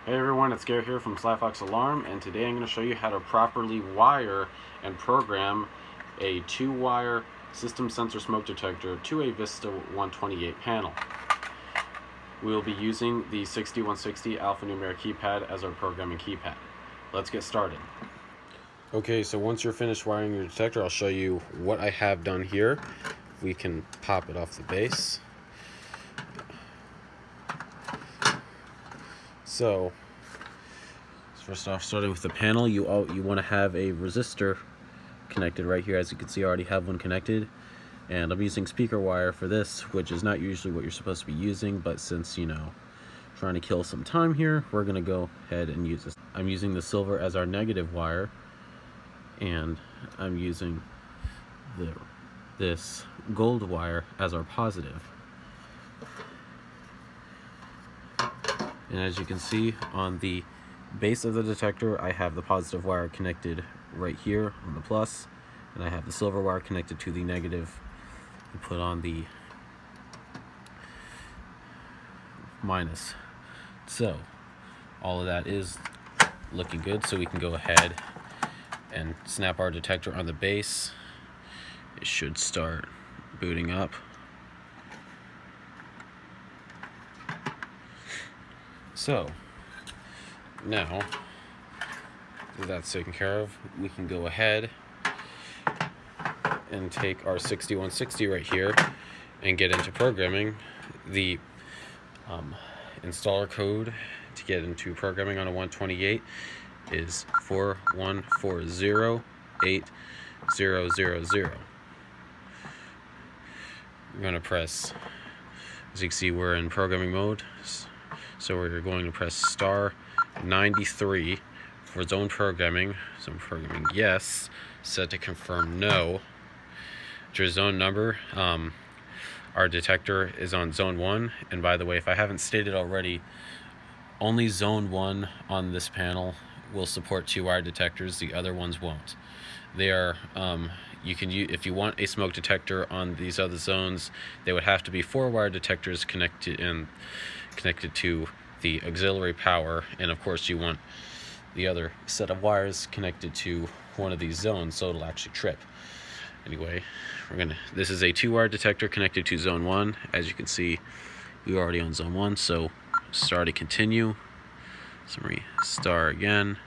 Hey everyone, it's Garrett here from Slyfox Alarm, and today I'm going to show you how to properly wire and program a 2-wire system sensor smoke detector to a Vista 128 panel. We will be using the 6160 alphanumeric keypad as our programming keypad. Let's get started. Okay, so once you're finished wiring your detector, I'll show you what I have done here. We can pop it off the base. So, first off, starting with the panel, you want to have a resistor connected right here. As you can see, I already have one connected, and I'm using speaker wire for this, which is not usually what you're supposed to be using, but since, trying to kill some time here, we're going to go ahead and use this. I'm using the silver as our negative wire, and I'm using this gold wire as our positive. And as you can see, on the base of the detector, I have the positive wire connected right here on the plus, and I have the silver wire connected to the negative and put on the minus. So all of that is looking good, so we can go ahead and snap our detector on the base. It should start booting up. So now that that's taken care of, we can go ahead and take our 6160 right here and get into programming. The installer code to get into programming on a 128 is 41408000. We're going to press, as you can see, we're in programming mode. So we're going to press star 93 for zone programming. Zone programming, yes. Set to confirm, no. To your zone number, our detector is on zone 1. And by the way, if I haven't stated already, only zone 1 on this panel will support 2-wire detectors. The other ones won't. They are, you can use, if you want a smoke detector on these other zones, they would have to be 4-wire detectors connected to the auxiliary power, and of course you want the other set of wires connected to one of these zones so it'll actually trip. Anyway, this is a 2-wire detector connected to zone 1. As you can see, we're already on zone 1, so star to continue. Summary, star again.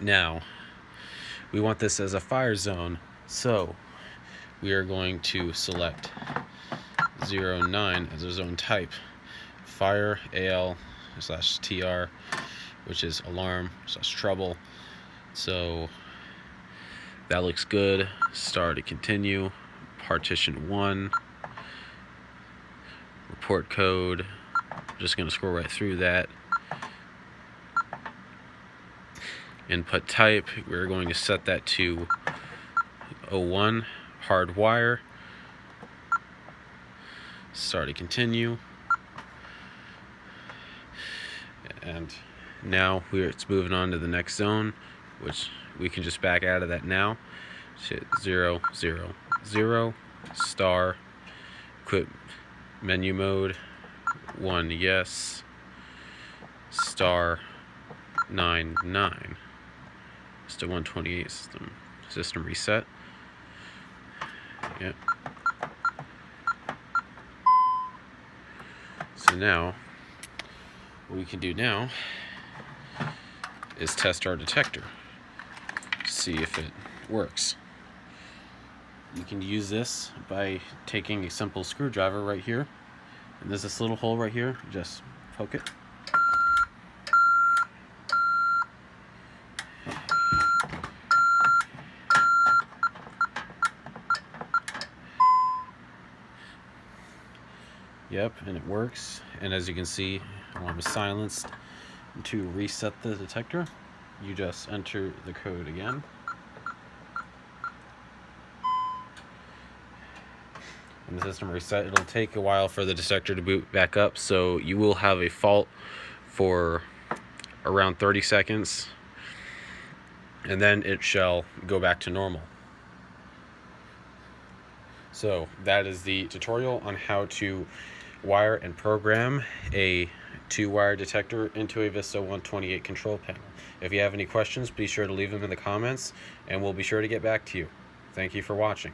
Now we want this as a fire zone, so we are going to select 09 as a zone type. Fire AL/TR, which is alarm/trouble. So that looks good. Star to continue. Partition 1. Report code. I'm just going to scroll right through that. Input type, we're going to set that to 01, hard wire. Star to continue. And now it's moving on to the next zone, which we can just back out of that now. 000 star. Quit menu mode. 1 yes. Star 99. Just a 128 system reset. Yep. So now what we can do now is test our detector, see if it works. You can use this by taking a simple screwdriver right here, and there's this little hole right here. Just poke it. Yep, and it works. And as you can see, alarm is silenced. To reset the detector, you just enter the code again. And the system reset. It'll take a while for the detector to boot back up, so you will have a fault for around 30 seconds, and then it shall go back to normal. So that is the tutorial on how to wire and program a 2-wire detector into a Vista 128 control panel. If you have any questions, be sure to leave them in the comments, and we'll be sure to get back to you. Thank you for watching.